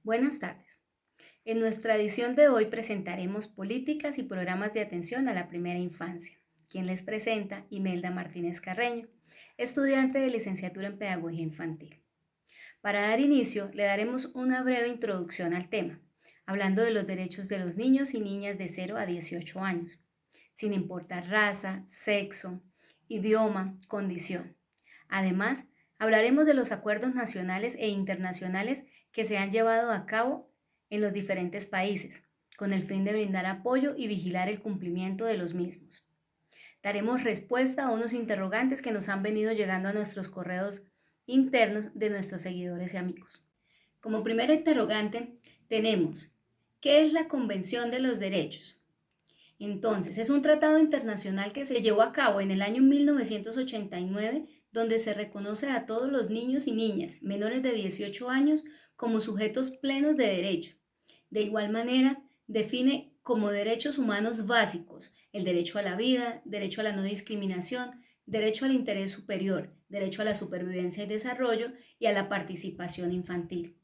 Buenas tardes. En nuestra edición de hoy presentaremos políticas y programas de atención a la primera infancia. Quien les presenta, Imelda Martínez Carreño, estudiante de licenciatura en Pedagogía Infantil. Para dar inicio, le daremos una breve introducción al tema, hablando de los derechos de los niños y niñas de 0 a 18 años, sin importar raza, sexo, idioma, condición. Además, hablaremos de los acuerdos nacionales e internacionales que se han llevado a cabo en los diferentes países, con el fin de brindar apoyo y vigilar el cumplimiento de los mismos. Daremos respuesta a unos interrogantes que nos han venido llegando a nuestros correos internos de nuestros seguidores y amigos. Como primer interrogante tenemos, ¿qué es la Convención de los Derechos? Entonces, es un tratado internacional que se llevó a cabo en el año 1989, donde se reconoce a todos los niños y niñas menores de 18 años como sujetos plenos de derecho. De igual manera, define como derechos humanos básicos el derecho a la vida, derecho a la no discriminación, derecho al interés superior, derecho a la supervivencia y desarrollo y a la participación infantil.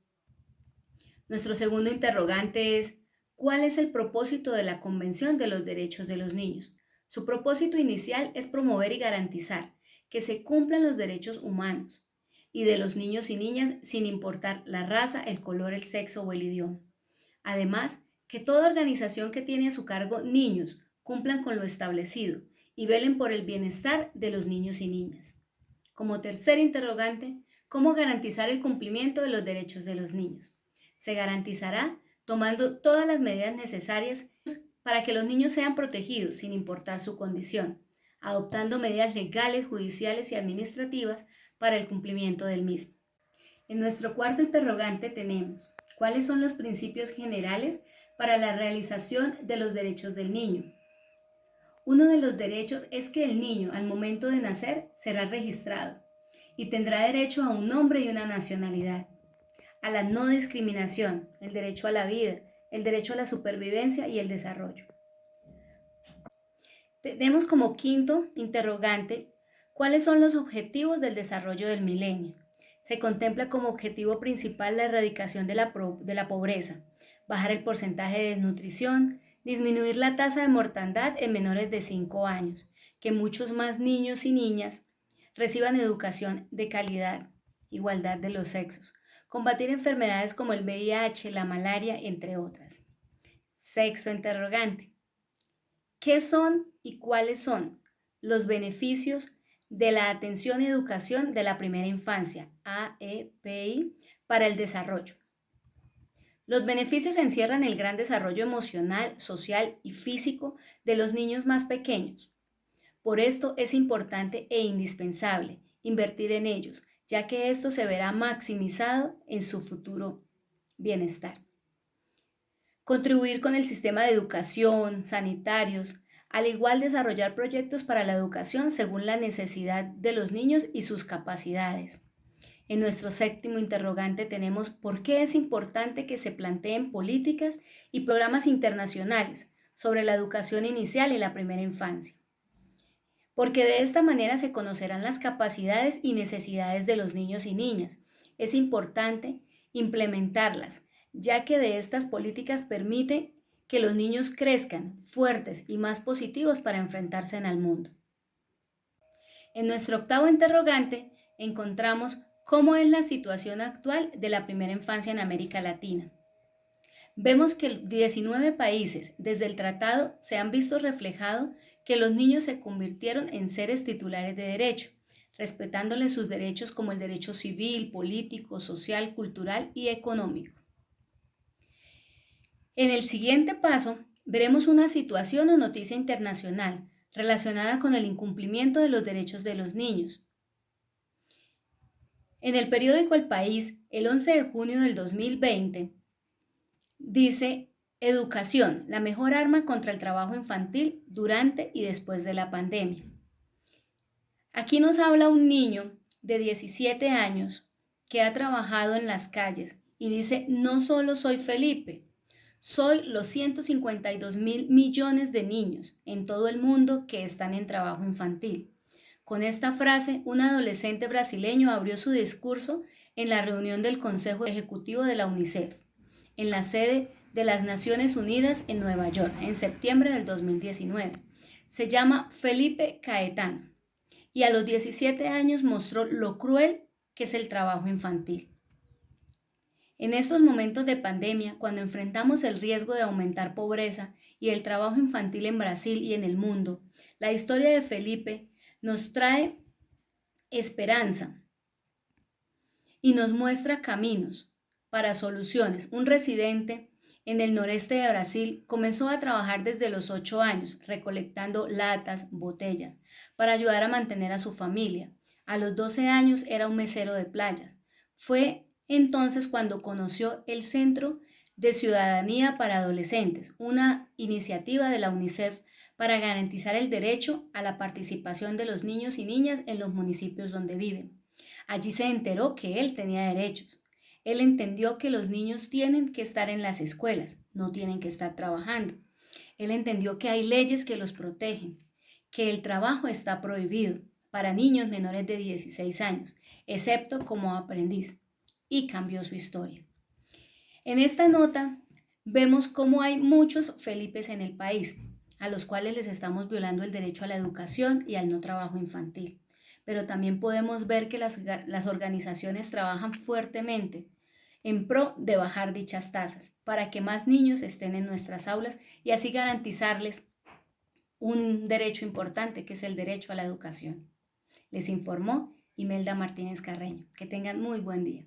Nuestro segundo interrogante es, ¿cuál es el propósito de la Convención de los Derechos de los Niños? Su propósito inicial es promover y garantizar que se cumplan los derechos humanos y de los niños y niñas sin importar la raza, el color, el sexo o el idioma. Además, que toda organización que tiene a su cargo niños cumplan con lo establecido y velen por el bienestar de los niños y niñas. Como tercer interrogante, ¿cómo garantizar el cumplimiento de los derechos de los niños? Se garantizará tomando todas las medidas necesarias para que los niños sean protegidos sin importar su condición, adoptando medidas legales, judiciales y administrativas para el cumplimiento del mismo. En nuestro cuarto interrogante tenemos, ¿cuáles son los principios generales para la realización de los derechos del niño? Uno de los derechos es que el niño, al momento de nacer, será registrado y tendrá derecho a un nombre y una nacionalidad, a la no discriminación, el derecho a la vida, el derecho a la supervivencia y el desarrollo. Tenemos como quinto interrogante, ¿cuáles son los objetivos del desarrollo del milenio? Se contempla como objetivo principal la erradicación de la pobreza, bajar el porcentaje de desnutrición, disminuir la tasa de mortandad en menores de 5 años, que muchos más niños y niñas reciban educación de calidad, igualdad de los sexos, combatir enfermedades como el VIH, la malaria, entre otras. Sexto interrogante. ¿Qué son y cuáles son los beneficios de la atención y educación de la primera infancia, AEPI, para el desarrollo? Los beneficios encierran el gran desarrollo emocional, social y físico de los niños más pequeños. Por esto es importante e indispensable invertir en ellos, ya que esto se verá maximizado en su futuro bienestar. Contribuir con el sistema de educación, sanitarios, al igual desarrollar proyectos para la educación según la necesidad de los niños y sus capacidades. En nuestro séptimo interrogante tenemos por qué es importante que se planteen políticas y programas internacionales sobre la educación inicial y la primera infancia. Porque de esta manera se conocerán las capacidades y necesidades de los niños y niñas. Es importante implementarlas, ya que de estas políticas permite que los niños crezcan fuertes y más positivos para enfrentarse al mundo. En nuestro octavo interrogante encontramos cómo es la situación actual de la primera infancia en América Latina. Vemos que 19 países desde el tratado se han visto reflejado que los niños se convirtieron en seres titulares de derecho, respetándoles sus derechos como el derecho civil, político, social, cultural y económico. En el siguiente paso, veremos una situación o noticia internacional relacionada con el incumplimiento de los derechos de los niños. En el periódico El País, el 11 de junio del 2020, dice, educación, la mejor arma contra el trabajo infantil durante y después de la pandemia. Aquí nos habla un niño de 17 años que ha trabajado en las calles y dice, no solo soy Felipe, soy los 152.000 millones de niños en todo el mundo que están en trabajo infantil. Con esta frase, un adolescente brasileño abrió su discurso en la reunión del Consejo Ejecutivo de la UNICEF. en la sede de las Naciones Unidas en Nueva York en septiembre del 2019. Se llama Felipe Caetano y a los 17 años mostró lo cruel que es el trabajo infantil. En estos momentos de pandemia, cuando enfrentamos el riesgo de aumentar pobreza y el trabajo infantil en Brasil y en el mundo, la historia de Felipe nos trae esperanza y nos muestra caminos para soluciones. Un residente en el noreste de Brasil comenzó a trabajar desde los 8 años, recolectando latas, botellas, para ayudar a mantener a su familia. A los 12 años era un mesero de playas. Fue entonces cuando conoció el Centro de Ciudadanía para Adolescentes, una iniciativa de la UNICEF para garantizar el derecho a la participación de los niños y niñas en los municipios donde viven. Allí se enteró que él tenía derechos. Él entendió que los niños tienen que estar en las escuelas, no tienen que estar trabajando. Él entendió que hay leyes que los protegen, que el trabajo está prohibido para niños menores de 16 años, excepto como aprendiz, y cambió su historia. En esta nota vemos cómo hay muchos Felipes en el país, a los cuales les estamos violando el derecho a la educación y al no trabajo infantil. Pero también podemos ver que las organizaciones trabajan fuertemente en pro de bajar dichas tasas para que más niños estén en nuestras aulas y así garantizarles un derecho importante que es el derecho a la educación. Les informó Imelda Martínez Carreño. Que tengan muy buen día.